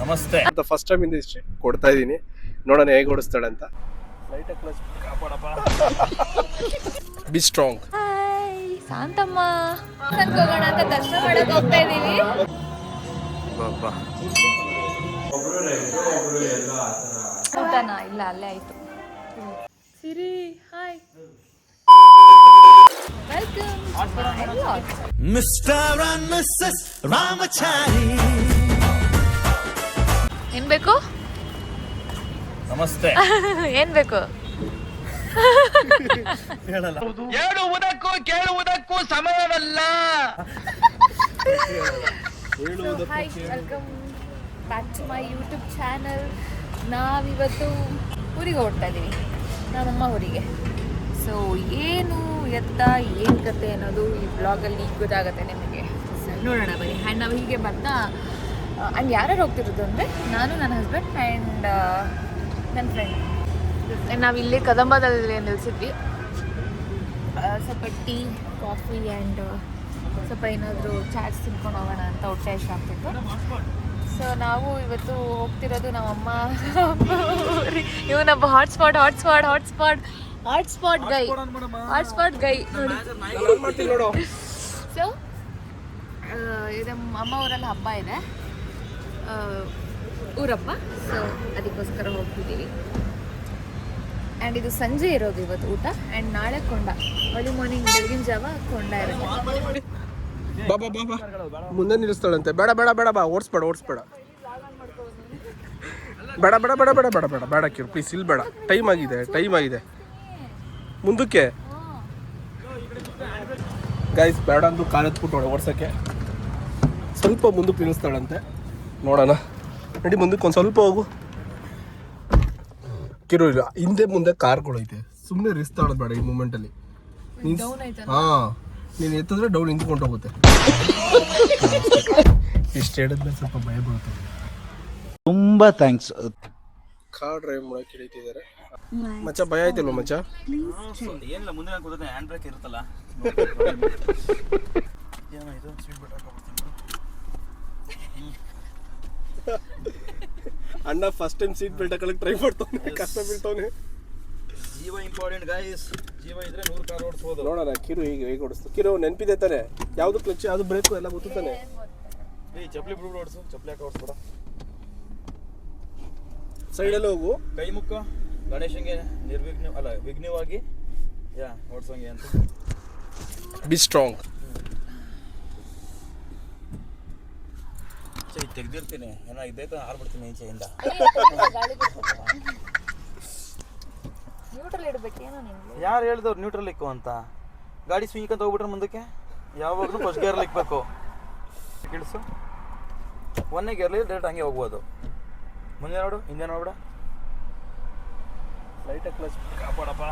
ನಮಸ್ತೆ ಅಂತ first time ಇಂದ ಇಷ್ಟೇ ಕೊಡ್ತಾ ಇದ್ದೀನಿ, ನೋಡೋಣ ಹೇಗೆ ಓಡಿಸ್ತಾಳೆ ಅಂತ. ಲೈಟ್ ಕ್ಲಚ್ ಕಾಪಾಡಪ್ಪ. Be strong. ಹಾಯ್ ಶಾಂತಮ್ಮ, ಹೋಗೋಣ ಅಂತ ದರ್ಶನ ಮಾಡಕ್ ಹೋಗ್ತಾ ಇದೀವಿ. ಊಟನಾ? ಇಲ್ಲ, ಅಲ್ಲೇ ಆಯ್ತು. Siri hi, welcome mister and missus Ramachari. ಏನ್ ಬೇಕು? ನಮಸ್ತೆ. ಏನ್ ಬೇಕು? ಕೇಳುವುದಕ್ಕೂ ಸಮಯವಲ್ಲ. Hi, welcome back to my YouTube channel. ನಾವಿವತ್ತು ಊರಿಗೆ ಹೊರಡ್ತಾ ಇದ್ದೀವಿ, ನಮ್ಮಮ್ಮ ಊರಿಗೆ. ಸೊ ಏನು ಎತ್ತ ಏನು ಕತೆ ಅನ್ನೋದು ಈ ಬ್ಲಾಗಲ್ಲಿ ಗೊತ್ತಾಗುತ್ತೆ ನಿಮಗೆ. ನೋಡೋಣ ಬನ್ನಿ. ಆ್ಯಂಡ್ ನಾವು ಹೀಗೆ ಬರ್ತಾ ಆ್ಯಂಡ್ ಯಾರು ಹೋಗ್ತಿರೋದು ಅಂದರೆ ನಾನು, ನನ್ನ ಹಸ್ಬೆಂಡ್ ಆ್ಯಂಡ್ ನನ್ನ ಫ್ರೆಂಡ್. ನಾವು ಇಲ್ಲೇ ಕದಂಬದಲ್ಲಿ ನಿಲ್ಲಿಸಿದ್ವಿ. ಸ್ವಲ್ಪ ಟೀ, ಕಾಫಿ ಆ್ಯಂಡ್ ಸ್ವಲ್ಪ ಏನಾದರೂ ಚಾಟ್ಸ್ ತಿನ್ಕೊಂಡು ಹೋಗೋಣ ಅಂತ ಹೊಟ್ಟೆ ಆಗ್ತಿತ್ತು. ಸೊ ನಾವು ಇವತ್ತು ಹೋಗ್ತಿರೋದು ನಮ್ಮಮ್ಮ ಇವನೊಬ್ಬ ಹಾಟ್ಸ್ಪಾಟ್ ಗೈ ನೋಡಿ. ಸೊ ಇದು ಅಮ್ಮ ಊರಲ್ಲಿ ಹಬ್ಬ ಇದೆ, ಊರಪ್ಪ. ಸೊ ಅದಕ್ಕೋಸ್ಕರ ಹೋಗ್ತಿದ್ದೀವಿ. ಆ್ಯಂಡ್ ಇದು ಸಂಜೆ ಇರೋದು ಇವತ್ತು ಊಟ. ಆ್ಯಂಡ್ ನಾಳೆ ಕೊಂಡ, ಅರ್ಲಿ ಮಾರ್ನಿಂಗ್ ಬೆಳಗಿನ ಜಾವ ಕೊಂಡ ಇರುತ್ತೆ. ಬಾಬಾ ಬಾಬಾ ಮುಂದೆ ನಿಲ್ಲಿಸ್ತಾಳಂತೆ. ಬೇಡ ಬೇಡ ಬೇಡ ಬಾ, ಓಡಿಸ್ಬೇಡ ಬೇಡ ಬೇಡ ಬೇಡ ಬೇಡ ಬೇಡ ಬೇಡ ಬೇಡ ಕಿರು ಪ್ಲೀಸ್, ಇಲ್ಲಿ ಬೇಡ. ಟೈಮ್ ಆಗಿದೆ ಮುಂದಕ್ಕೆ. ಗೈಸ್ ಬೇಡ ಅಂದು ಕಾಲು ಎತ್ಬಿಟ್ಟು ಓಡ್ಸೋಕ್ಕೆ ಸ್ವಲ್ಪ ಮುಂದಕ್ಕೆ ನಿಲ್ಲಿಸ್ತಾಳಂತೆ. ನೋಡೋಣ ನಡಿ, ಮುಂದಕ್ಕೆ ಒಂದು ಸ್ವಲ್ಪ ಹೋಗು ಕಿರು. ಇಲ್ಲ ಹಿಂದೆ ಮುಂದೆ ಕಾರ್ಗಳೈತೆ, ಸುಮ್ಮನೆ ರಿಸ್ಕ್ ತಗೊಳ್ಳೋದು ಬೇಡ ಈ ಮೂಮೆಂಟಲ್ಲಿ. ಹಾಂ, ನೀನು ಎತ್ತಿದ್ರೆ ಡೌನ್ ನಿಂತ್ಕೊಂಡು ಹೋಗುತ್ತೆ. ಇಷ್ಟು ಹೇಳಿದ್ಮೇಲೆ ಸ್ವಲ್ಪ ಭಯ ಬರುತ್ತೆ. ತುಂಬಾ ಥ್ಯಾಂಕ್ಸ್. ಕಾರ್ ಡ್ರೈವ್ ಮಾಡಕ್ಕೆ ಹಿಡಿತಿದ್ದಾರೆ ಮಚ್ಚ. ಭಯ ಆಯ್ತಿಲ್ವ ಮಚ್ಚ? ಏನಿಲ್ಲ, ಮುಂದೆ ಕೂತ್ರೆ ಹ್ಯಾಂಡ್ ಬ್ರೇಕ್ ಇರುತ್ತಲ್ಲ. ಏನೋ ಇದು ಸ್ವೀಟ್ ಬೆಟ್ ಅಣ್ಣ ಫಸ್ಟ್ ಟೈಮ್ ಸೀಟ್ ಬೆಲ್ಟ್ ಹಾಕಲಿಕ್ಕೆ ಟ್ರೈ ಮಾಡ್ತಾನೆ, ಕಷ್ಟ ಬೀಳ್ತಾನೆ. ಜೀವ ಇಂಪಾರ್ಟೆಂಟ್ ಗೈಸ್, ಜೀವ ಇದ್ರೆ 100 ಕಾರ್ ಓಡಿಸ್ಬೋದು. ನೋಡೋಣ ಕಿರು ಹೇಗೆ ಓಡಿಸ್ತು. ಕಿರು ನೆನಪಿದೆ ತಾನೆ, ಯಾವುದು ಕ್ಲಚ್ ಯಾವುದು ಬ್ರೇಕು ಎಲ್ಲ ಗೊತ್ತಾನೆ. ಏಯ್ ಚಪ್ಪಲಿ ಬಿಡ್ಬಿಡು, ಓಡಿಸು. ಚಪ್ಪಲಿ ಹಾಕಿ ಓಡಿಸ್ಬೇಡ, ಸೈಡಲ್ಲಿ ಹೋಗು. ಕೈ ಮುಕ್ಕ ಗಣೇಶಂಗೆ ವಿಘ್ನವಾಗಿ ಓಡಿಸೋಂಗೆ ಅಂತ. Be strong. ತೆಗ್ದಿರ್ತೀನಿ, ಏನೋ ಇದ್ದೈತೆ ಹಾರ್ಬಿಡ್ತೀನಿ ಈಚೆಯಿಂದ. ಯಾರು ಹೇಳಿದವ್ರು ನ್ಯೂಟ್ರಲ್ ಇಕ್ಕು ಅಂತ? ಗಾಡಿ ಸ್ವಿಂಗ್ ಅಂತ ಹೋಗ್ಬಿಟ್ರೆ ಮುಂದಕ್ಕೆ ಯಾವಾಗಲೂ ಫಸ್ಟ್ ಗೇರಲ್ಲಿ ಇಕ್ಬೇಕು. ಇಳಿಸು, ಒಂದೇ ಗೇರ್ಲಿ ಡೈರೆಕ್ಟ್ ಹಂಗೆ ಹೋಗ್ಬೋದು. ಮುಂದೆ ನೋಡು, ಹಿಂದೆ ನೋಡ್ಬಿಡ. ಲೈಟಾಗಿ ಕ್ಲಚ್ ಕಾಪಾಡಪ್ಪ.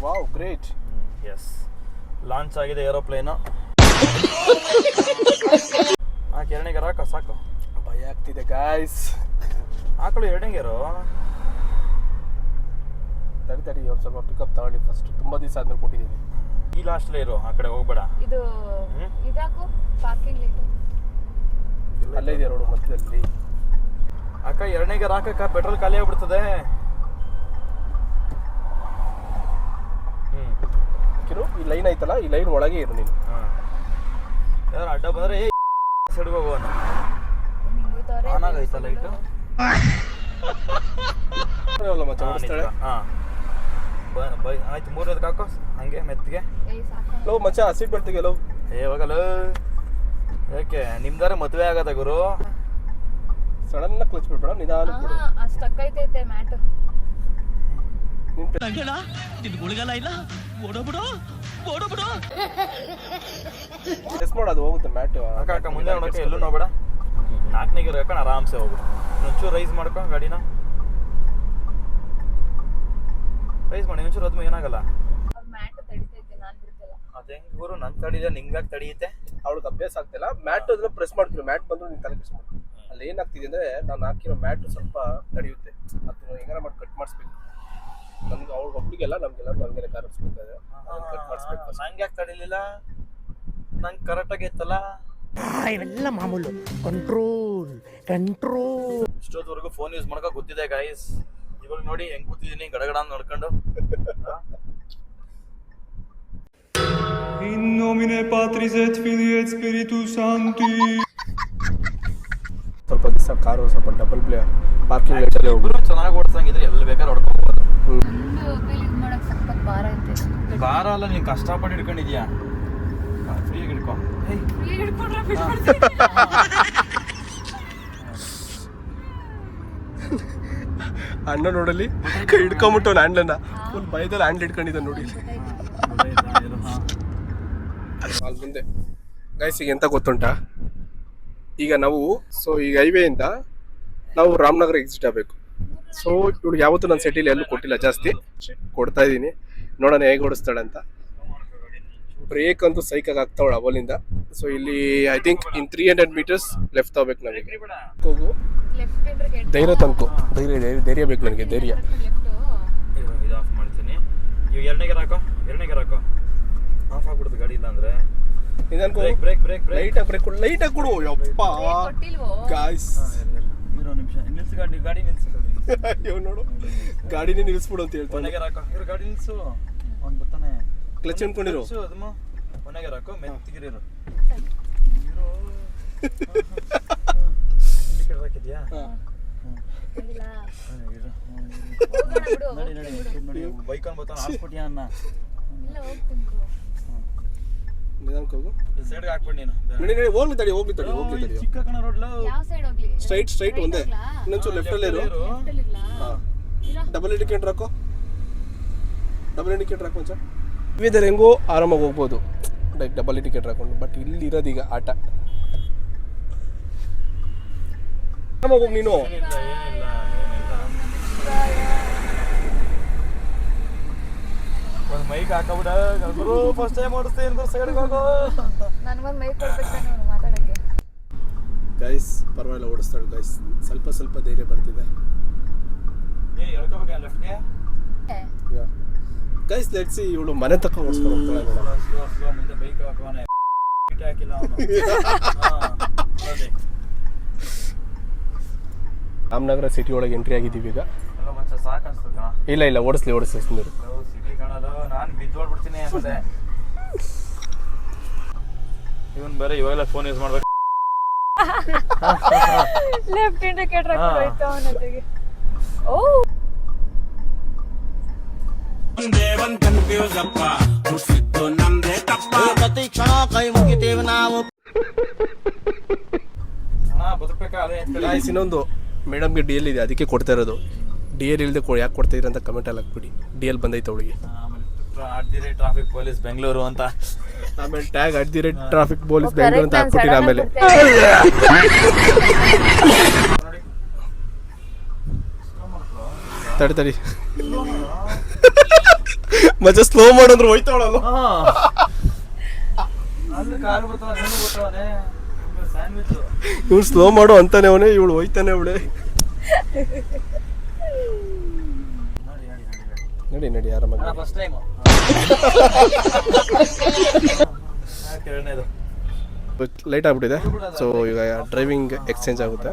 Wow, great. ಎಸ್, ಲಾಂಚ್ ಆಗಿದೆ ಏರೋಪ್ಲೇನು. ಆ ಕೆರಣಿಗೆ ಹಾಕೋ, ಸಾಕು. ಭಯ ಆಗ್ತಿದೆ ಗಾಯ್ಸ್. ಹಾಕೊಳ್ಳಿ ಎರಡನೇಗೇರು. ತಡಿ ಒಂದು ಸ್ವಲ್ಪ ಪಿಕಪ್ ತಗೊಳ್ಳಿ ಫಸ್ಟ್. ತುಂಬ ದಿವಸ ಆದ್ಮೇಲೆ ಕೊಟ್ಟಿದ್ದೀನಿ. ಈ ಲಾಸ್ಟ್ಲೇ ಇರು, ಆ ಕಡೆ ಹೋಗ್ಬೇಡ. ಇದು ಇದಾಕು ಪಾರ್ಕಿಂಗ್ ಲೈಟ್ ಅಲ್ಲೇ ಇದೆಯಾ ರೋಡು ಮಧ್ಯದಲ್ಲಿ. ಅಕ್ಕ ಎರಡನೇಗೆ ಹಾಕಕ್ಕ ಪೆಟ್ರೋಲ್ ಖಾಲಿ ಆಗ್ಬಿಡ್ತದೆ. ಕಿರು ಈ ಲೈನ್ ಐತಲ್ಲ, ಈ ಲೈನ್ ಒಳಗೆ ಇರು ನೀನು. ಯಾರು ಅಡ್ಡ ಬಂದ್ರೆ ಸೈಡ್ಗೆ ಹೋಗೋಣ. ಆನ್ ಆಗೈತ ಲೈಟು. ಮಚ್ಚ ಓಡಿಸ್ತಾಳೆ. ಹಾಂ ಆಯ್ತು, ಮೂರನೇದಕ್ಕೆ ಹಾಕೋ ಹಂಗೆ ಮೆತ್ತಿಗೆ. ಲೋ ಮಚ್ಚ, ಸೀಟ್ ಬೆಲ್ಟ್ ತೆಗೆ. ಲೋ ಹೋಗಲ್ಲ, ಯಾಕೆ ನಿಮ್ದಾರೆ ಮದುವೆ ಆಗದ ಗುರು? ಸಡನ್ ಕ್ಲಚ್ ಬಿಡ್ಬೇಡ, ನಿಧಾನ ಬಿಡು. ಅಷ್ಟಕ್ಕೈತೈತೆ ಮ್ಯಾಟು. ಟೆಸ್ಟ್ ಮಾಡೋದು ಹೋಗುತ್ತೆ ಮ್ಯಾಟ್. ಅಕ್ಕ ಮುಂದೆ ನೋಡೋಕೆ ಎಲ್ಲೂ ನೋಡ್ಬೇಡ. 4ನೇ ಗೇರ್ ಹಾಕೊಂಡು ಆರಾಮ್ಸೆ ಹೋಗು. ಒಂಚೂರು ರೈಸ್ ಮಾಡ್ಕೊ ಗಾಡಿನ. ರೈಸ್ ಮಾಡಿ ಒಂಚೂರು, ಅದು ಏನಾಗಲ್ಲ. ಅದೇ ಗುರು, ನನ್ ತಡಿದೆ ನಿಂಗಾಗಿ ತಡಿಯುತ್ತೆ. ಅವಳಿಗೆ ಅಭ್ಯಾಸ ಆಗ್ತಿಲ್ಲ. ಮ್ಯಾಟ್ ಅದನ್ನ ಪ್ರೆಸ್ ಮಾಡ್ತೀವಿ, ಮ್ಯಾಟ್ ಬಂದ್ರು ನೀನು ತಲೆ ಪ್ರೆಸ್ ಮಾಡ್ತೀವಿ. ಅಲ್ಲಿ ಏನಾಗ್ತಿದೆ ಅಂದ್ರೆ, ನಾನು ಹಾಕಿರೋ ಮ್ಯಾಟ್ ಸ್ವಲ್ಪ ತಡೆಯುತ್ತೆ. ಅದನ್ನ ಹೆಂಗಾರ ಮಾಡಿ ಕಟ್ ಮಾಡಿಸ್ಬೇಕು. ನಮ್ಗೆ ಅವ್ಳಿಗೆ ಒಬ್ಳಿಗೆಲ್ಲ, ನಮ್ಗೆಲ್ಲ ಹಂಗೆ ಕಾರಿಸ್ಬೇಕಾದ್ರೆ ಕಟ್ ಮಾಡಿಸ್ಬೇಕು. ನಂಗೆ ಯಾಕೆ ತಡಿಲಿಲ್ಲ? ನಂಗೆ ಕರೆಕ್ಟಾಗಿ ಇತ್ತಲ್ಲ. ಇವೆಲ್ಲ ಮಾಮೂಲು. ಕಂಟ್ರೋಲ್. ಇಷ್ಟೊತ್ತವರೆಗೂ ಫೋನ್ ಯೂಸ್ ಮಾಡಕ ಗೊತ್ತಿದೆ ಗಾಯ್ಸ್. ಇವಾಗ ನೋಡಿ ಹೆಂಗ್ ಕೂತಿದ್ದೀನಿ ಗಡಗಡ ಅಂತ ನೋಡ್ಕೊಂಡು. In nomine Patris et Filii et Spiritus Sancti. ಸ್ವಲ್ಪ ದಿವಸ ಕಾರು ಸ್ವಲ್ಪ ಡಬಲ್ ಪಾರ್ಕಿಂಗ್ ಲೈಟಲ್ಲಿ ಹೋಗ್ಬೋದು. ಚೆನ್ನಾಗಿ ಓಡಿಸಂಗಿದ್ರೆ ಎಲ್ಲಿ ಬೇಕಾದ್ರೆ ಹೊಡ್ಕೋಬಹುದು. ನಂದು ಕೈಲಿ ಇದು ಮಾಡಕ್ ಸಖತ್ ಭಾರ ಐತೆ. ಭಾರ ಅಲ್ಲ, ನೀನು ಕಷ್ಟಪಟ್ಟು ಹಿಡ್ಕೊಂಡಿದ್ಯಾ. ಫ್ರೀಯಾಗಿ ಹಿಡ್ಕೊ. ಅಣ್ಣ ನೋಡಲಿ ಕೈ ಹಿಡ್ಕೊಂಬಿಟ್ಟು ಹ್ಯಾಂಡ್ಲನ್ನ ಫುಲ್ ಭಯದಲ್ಲಿ ಹ್ಯಾಂಡ್ ಹಿಡ್ಕೊಂಡಿದ್ದ ನೋಡಿ. ಅಲ್ಲಿ ಮುಂದೆ ಗೈಸ್ ಈಗ ಎಂತ ಗೊತ್ತುಂಟಾ, ಈಗ ನಾವು ಈಗ ಹೈವೇಯಿಂದ ನಾವು ರಾಮನಗರ ಎಕ್ಸಿಟ್ ಆಗಬೇಕು. ಸೊ ಇವಳು ಯಾವತ್ತೂ ನನ್ನ ಸಿಟಿಲಿ ಎಲ್ಲೂ ಕೊಟ್ಟಿಲ್ಲ, ಜಾಸ್ತಿ ಕೊಡ್ತಾ ಇದ್ದೀನಿ. ನೋಡೋಣ ಹೇಗೆ ಓಡಿಸ್ತಾಳೆ ಅಂತ. ಬ್ರೇಕ್ ಅಂತೂ ಸೈಕಾಗಿ ಆಗ್ತಾವಳ ಅವಲಿಂದ. ಸೊ ಇಲ್ಲಿ I think in 300 meters left ತಗೋಬೇಕು ನಮಗೆ. ಹೋಗು ಧೈರ್ಯ ತನಕ ಧೈರ್ಯ ಬೇಕು ನನಗೆ, ಧೈರ್ಯ. ಇದು ಆಫ್ ಮಾಡ್ತೀನಿ. ಇವಾಗ ಎರಡನೇ ಗೇರ್ ಹಾಕೋ. ಆಫ್ ಆಗ್ಬಿಡುತ್ತೆ ಗಾಡಿ ಇಲ್ಲ ಅಂದ್ರೆ. ಬ್ರೇಕ್ ಲೈಟ್ ಕೊಡು ಯಪ್ಪ ಗಾಯ್ಸ್. ಇರೋ ನಿಮಿಷ ನಿಲ್ಸು, ಗಾಡಿ ನಿಲ್ಸು. ಅಯ್ಯೋ ನೋಡು, ಗಾಡಿನೇ ನಿಲ್ಸ್ಬಿಡು ಅಂತ ಹೇಳ್ತಾನೆ. ಒಂದೇ ಗೇರ್ ಹಾಕೋ. ಇರೋ ಗಾಡಿ ನಿಲ್ಸು. ಅವ್ನು ಬರ್ತಾನೆ. ಕ್ಲಚ್ ಅನ್ಕೊಂಡಿರು. ಅದಮ್ಮ ಒಂದೇ ಗೇರ್ ಹಾಕೋ, ಮೆತ್ತಿಗಿರು. ಇಂಡಿಕೇಟರ್ ಹಾಕಿದ್ಯಾ? ನೋಡಿ ಬೈಕ್ ಅನ್ ಬರ್ತಾನೆ. ಹಾಕ್ಬಿಟ್ಟಿಯಾ ಅನ್ನ ನಿಧಾನಕ್ಕೆ ಹೋಗು. ಸೈಡ್ಗೆ ಹಾಕ್ಬಿಡಿ ನೀನು. ನಡಿ ಹೋಗ್ಲಿ ತಡಿ. ಚಿಕ್ಕ ಕಣ ರೋಡ್ಲ ಸ್ಟ್ರೈಟ್ ಒಂದೇ. ಇನ್ನೊಂಚೂರು ಲೆಫ್ಟ್ ಅಲ್ಲೇ ಇರು. ಡಬಲ್ ಇಂಡಿಕೇಟರ್ ಹಾಕೋ ಒಂಚ. ಇವಿದ್ರೆ ಹೆಂಗೋ ಆರಾಮಾಗಿ ಹೋಗ್ಬೋದು ಲೈಕ್ ಡಬಲ್ ಇಂಡಿಕೇಟರ್ ಹಾಕೊಂಡು. ಬಟ್ ಇಲ್ಲಿ ಇರೋದೀಗ ಆಟ. ಆರಾಮಾಗಿ ಹೋಗಿ ನೀನು. ಒಂದು ಮೈಕ್ ಹಾಕಬಿಡ. ಗುರು ಫಸ್ಟ್ ಟೈಮ್ ಓಡಿಸ್ತೇನೆ, ಸೈಡ್ಗೆ ಹೋಗೋ. ನನಗೊಂದು ಮೈಕ್ ಕೊಡ್ಬೇಕು ನಾನು ಮಾತಾಡಕ್ಕೆ. ಗೈಸ್ ಪರವಾಗಿಲ್ಲ, ಓಡಿಸ್ತಾಳೆ ಗೈಸ್. ಸ್ವಲ್ಪ ಧೈರ್ಯ ಬರ್ತಿದೆ. ಹೇಳ್ಕೋಬೇಕಾ ಲೆಫ್ಟ್ಗೆ? ಗೈಸ್ ಲೆಟ್ಸ್ ಸಿ ಇವಳು ಮನೆ ತಕ್ಕ ಓಡಿಸ್ಕೊಂಡು ಹೋಗ್ತಾಳೆ ನೋಡ. ಸ್ಲೋ ಮುಂದೆ ಬೈಕ್ ಹಾಕೋನೆ. ಹಾಕಿಲ್ಲ ಅವನು. ರಾಮನಗರ ಸಿಟಿ ಒಳಗೆ ಎಂಟ್ರಿ ಆಗಿದ್ದೀವಿ ಈಗ. ಎಲ್ಲ ಮಚ್ಚ ಸಾಕು ಅನ್ಸ್ತದ. ಇಲ್ಲ ಓಡಿಸ್ಲಿ ಸುಂದರ. ಸಿಟಿ ಕಾಣಲ್ಲ, ನಾನು ಬಿದ್ದೋಡ್ಬಿಡ್ತೀನಿ ಮತ್ತೆ. ಇವನ್ ಬೇರೆ ಇವಾಗೆಲ್ಲ ಫೋನ್ ಯೂಸ್ ಮಾಡ್ಬೇಕು. ಲೆಫ್ಟ್ ಇಂಡಿಕೇಟರ್ ಹಾಕ್ಬಿಟ್ಟು ಅವನೊಂದಿಗೆ. ಓ ದೇವನ್ ಕನ್ಫ್ಯೂಸ್ ಅಪ್ಪ ಮುಟ್ಟಿದ್ದು ನಮ್ದೇ ತಪ್ಪ. ಪ್ರತಿ ಕ್ಷಣ ಕೈ ಮುಗಿತೇವೆ ನಾವು. ಬದುಕಬೇಕಾ? ಅದೇ ಗೈಸ್ ಇನ್ನೊಂದು ಮೇಡಮ್ಗೆ DL ಇದೆ, ಅದಕ್ಕೆ ಕೊಡ್ತಾ ಇರೋದು. DL ಇಲ್ಲದೆ ಯಾಕೆ ಕೊಡ್ತಾ ಇದ್ದೀರ ಅಂತ ಕಮೆಂಟಲ್ಲಿ ಹಾಕ್ಬಿಡಿ. DL ಬಂದೈತೆ ಅವಳಿಗೆ. ಟ್ರಾಫಿಕ್ ಪೊಲೀಸ್ ಬೆಂಗಳೂರು ಅಂತ ಆಮೇಲೆ ಟ್ಯಾಗ್ ಟ್ರಾಫಿಕ್ ಪೊಲೀಸ್ ಬೆಂಗಳೂರು ಅಂತ ಹಾಕ್ಬಿಟ್ಟಿರ. ಆಮೇಲೆ ತಡಿ ಮಜಾ ಸ್ಲೋ ಮಾಡಂದ್ರೆ ಹೋಯ್ತಾವಳಲ್ಲ. ಇವ್ನು ಸ್ಲೋ ಮಾಡು ಅಂತಾನೆ ಅವನೇ, ಇವಳು ಹೋಯ್ತಾನೆ ಅವಳೆ. ನಡಿ ಆರಾಮಾಗಿ. ಫಸ್ಟ್ ಟೈಮ್ ಲೈಟ್ ಆಗ್ಬಿಟ್ಟಿದೆ. ಸೊ ಈಗ ಡ್ರೈವಿಂಗ್ ಎಕ್ಸ್ಚೇಂಜ್ ಆಗುತ್ತೆ,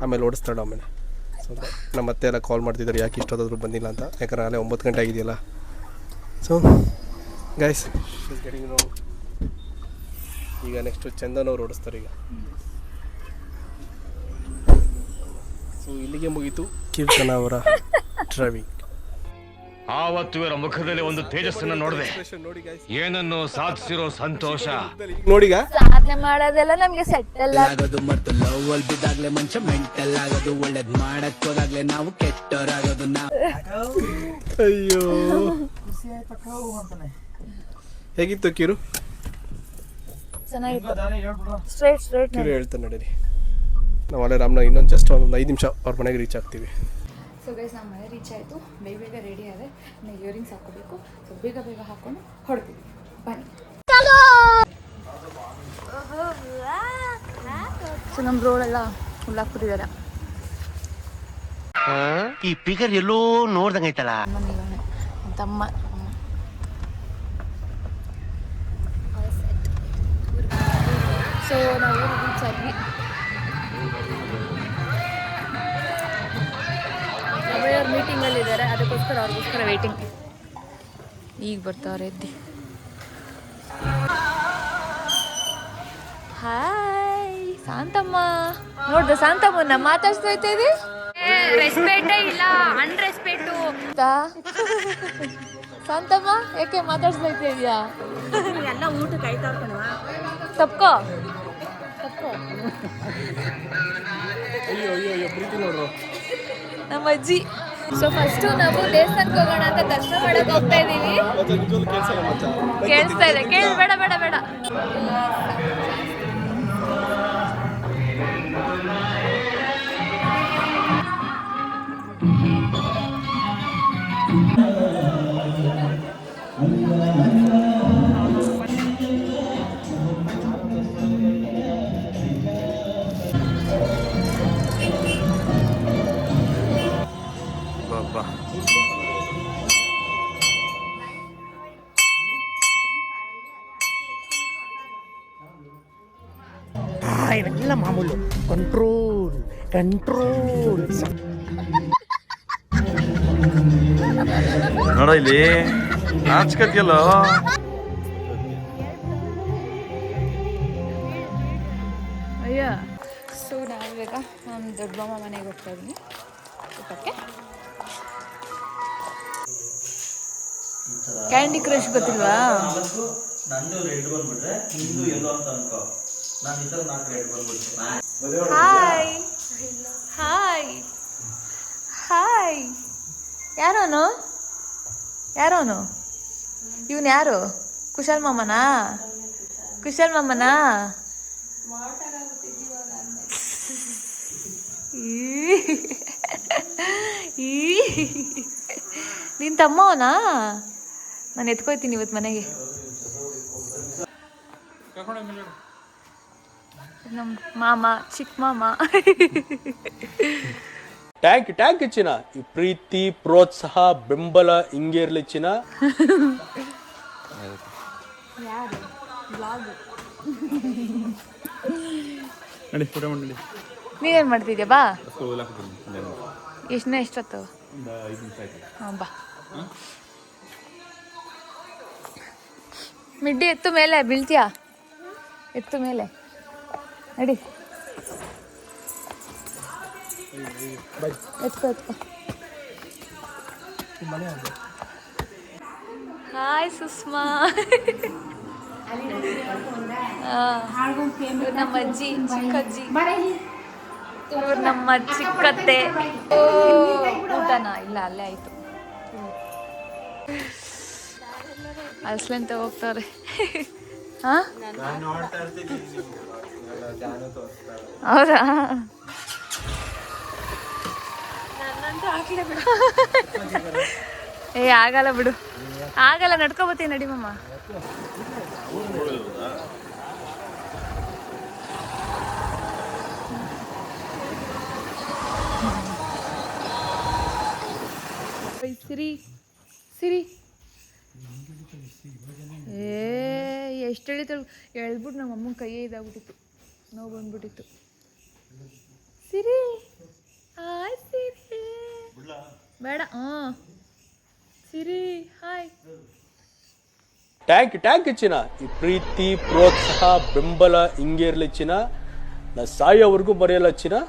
ಆಮೇಲೆ ಓಡಿಸ್ತಾಳೆ. ಆಮೇಲೆ ಸೊ ನಮ್ಮ ಮತ್ತೆ ಎಲ್ಲ ಕಾಲ್ ಮಾಡ್ತಿದ್ದಾರೆ ಯಾಕೆ ಇಷ್ಟೊತ್ತಾದರೂ ಬಂದಿಲ್ಲ ಅಂತ. ಯಾಕಂದ್ರೆ ನಾಳೆ 9 ಗಂಟೆ ಆಗಿದೆಯಲ್ಲ. ಸೊ ಗೈಸ್ ಈಗ ನೆಕ್ಸ್ಟು ಚಂದನ್ ಅವ್ರು ಓಡಿಸ್ತಾರೆ ಈಗ. ಸೊ ಇಲ್ಲಿಗೆ ಮುಗೀತು ಕೀರ್ತನ ಅವರ ಡ್ರೈವಿಂಗ್. ಆವತ್ತು ಇವರ ಮುಖದಲ್ಲಿ ಒಂದು ತೇಜಸ್ಸನ್ನು ನೋಡಿದೆ. ಏನನ್ನು ಸಾಧಿಸಿರೋ ಸಂತೋಷ ನೋಡಿಗ. ಸಾಧನೆ ಮಾಡೋದೆಲ್ಲ ನಮ್ಗೆ ಸೆಟ್ಟಲ್ ಆಗೋದು ಮತ್ತು ಲವ್ ಅಲ್ಲಿ ಬಿದ್ದಾಗ್ಲೇ ಮನುಷ್ಯ ಮೆಂಟಲ್ ಆಗೋದು. ಒಳ್ಳೇದ್ ಮಾಡಕ್ ಹೋದಾಗ್ಲೇ ನಾವು ಕೆಟ್ಟವರಾಗೋದು. ಅಯ್ಯೋ ಹೇಗಿತ್ತು ಕಿರು? ಚೆನ್ನಾಗಿತ್ತು. ಸ್ಟ್ರೈಟ್ ಕಿರು ಹೇಳ್ತಾನೆ ನಡೀರಿ. ನಾವು ಅಲ್ಲೇ ರಾಮನಗರ ಇನ್ನೊಂದು ಜಸ್ಟ್ ಒಂದು 5 ನಿಮಿಷ ಅವ್ರ ಮನೆಗೆ ರೀಚ್ ಆಗ್ತೀವಿ. ಸೊ ಗೈಸ್ ನಮ್ಮ ಮನೆ ರೀಚ್ ಆಯಿತು. ಬೇಗ ರೆಡಿ ಆದೆ. ಇನ್ನು ಇಯರಿಂಗ್ಸ್ ಹಾಕೋಬೇಕು. ಸೊ ಬೇಗ ಹಾಕೊಂಡು ಹೊಡ್ತೀವಿ. ಬನ್ನಿ. ಸೊ ನಮ್ಮ ರೋಡೆಲ್ಲ ಹುಲ್ಲಾಕ್ಬಿಟ್ಟಿದ್ದಾರೆ. ಈ ಫಿಗರ್ ಎಲ್ಲೋ ನೋಡ್ದಂಗೈತಲ್ಲ. ತಮ್ಮ ಸೊ ನಾವು ರೀಚ್ ಆದ್ವಿ. ಅವ್ರು ಮೀಟಿಂಗಲ್ಲಿದ್ದಾರೆ, ಅದಕ್ಕೋಸ್ಕರ ಅವ್ರಿಗೋಸ್ಕರ ವೇಟಿಂಗ್. ಈಗ ಬರ್ತಾರೆ ಎದ್ದಿ. ಹಾಯ್ ಶಾಂತಮ್ಮ, ನೋಡ್ದ ಶಾಂತಮ್ಮನ ಮಾತಾಡ್ಸ್ತಾ ಇದ್ದೀವಿ. ರೆಸ್ಪೆಕ್ಟೇ ಇಲ್ಲ, ಅನ್ರೆಸ್ಪೆಕ್ಟು. ಶಾಂತಮ್ಮ ಯಾಕೆ ಮಾತಾಡ್ಸ್ತಾ ಇದೆಯಾ? ಎಲ್ಲ ಊಟ ಕಾಯ್ತಾ ಕಣವ. ತಪ್ಕೋ ಪ್ರೀತಿ ನೋಡ್ರು ನಮ್ಮ ಅಜ್ಜಿ. ಸೊ ಫಸ್ಟು ನಾವು ದೇವಸ್ಥಾನಕ್ಕೆ ಹೋಗೋಣ ಅಂತ ದರ್ಶನ ಮಾಡಕ್ಕೆ ಹೋಗ್ತಾ ಇದೀವಿ. ಕೇಳಿಸ್ತಾ ಇದೆ, ಬೇಡ ಬೇಡ ಬೇಡ. ಬಾಬಾ ಇವೆಲ್ಲ ಮಾಮೂಲು. ಕಂಟ್ರೋಲ್ ನೋಡ ಇಲ್ಲಿ ನಾಚ್ಕತಿಯಲ್ಲ. ಅಯ್ಯ. ಸೊ ನಾವಿವಾಗ ನಮ್ಮ ದೊಡ್ಡಮ್ಮ ಮನೆಗೆ ಹೋಗ್ತಾ ಇದ್ದೀನಿ ಊಟಕ್ಕೆ. ಕ್ಯಾಂಡಿ ಕ್ರಶ್ ಗೊತ್ತಿಲ್ವಾ? ನಂದು ರೆಡ್ ಬಂದ್ಬಿಟ್ರೆ ನಿಂದು ಎಲ್ಲೋ ಅಂತ ಅನ್ಕೋ. ನಾನು ಈ ಥರ 4 ರೆಡ್ ಬಂದ್ಬಿಡ್ತೀನಿ. Hi hi hi. ಯಾರೋನು ಇವನು? ಯಾರು? ಕುಶಲ್ ಮಾಮನಾ? ನಿನ್ ತಮ್ಮವನಾ? ನಾನು ಎತ್ಕೊಯ್ತೀನಿ ಇವತ್ತು ಮನೆಗೆ. ನಮ್ಮ ಮಾಮ, ಚಿಕ್ಕ ಮಾಮ. ಟ್ಯಾಂಕ್ ಚಿನ್ನ. ಈ ಪ್ರೀತಿ, ಪ್ರೋತ್ಸಾಹ, ಬೆಂಬಲ ಹಿಂಗೆ ಇರ್ಲಿ ಚಿನ್ನ. ನೀವೇನು ಮಾಡ್ತಿದ್ಯಾ? ಬಾ. ಎಷ್ಟೊತ್ತು? ಹಾಂ ಬಾ. ಮಿಡ್ಡಿ ಎತ್ತು ಮೇಲೆ ಬೀಳ್ತೀಯಾ? ಎತ್ತು ಮೇಲೆ ನಡಿ. ಎತ್ಕೋ. ಹಾಯ್ ಸುಷ್ಮಾ. ಇವ್ರು ನಮ್ಮ ಅಜ್ಜಿ, ಚಿಕ್ಕಜ್ಜಿ. ಇವ್ರು ನಮ್ಮ ಚಿಕ್ಕತ್ತೆ. ಊಟನಾ? ಇಲ್ಲ, ಅಲ್ಲೇ ಆಯ್ತು. ಅಲ್ಸ್ಲಂತ ಹೋಗ್ತಾರೆ. ಹೌದಾ? ಏ ಆಗಲ್ಲ ಬಿಡು, ಆಗಲ್ಲ. ನಡ್ಕೊಬತ್ತೀನಿ ನಡಿ ಮಮ್ಮ. ಸಿರಿ ಎಷ್ಟು ಎಳಿತಳು. ಎಳ್ಬಿಟ್ಟು ನಮ್ಮ ಅಮ್ಮನ ಕೈಯೇ ಇದಾಗ್ಬಿಟ್ಟಿತ್ತು, ನೋವು ಬಂದ್ಬಿಟ್ಟಿತ್ತು. ಸಿರಿ ಹಾಯ್. ಸಿರಿ ಬೇಡ. ಸಿರಿ ಹಾಯ್. ಟ್ಯಾಂಕ್ ಚಿನ್ನ. ಈ ಪ್ರೀತಿ, ಪ್ರೋತ್ಸಾಹ, ಬೆಂಬಲ ಹಿಂಗೆ ಇರ್ಲಿ ಚಿನ್ನ. ನಾ ಸಾಯೋವರೆಗೂ ಮರೆಯಲ್ಲ ಚಿನ್ನ.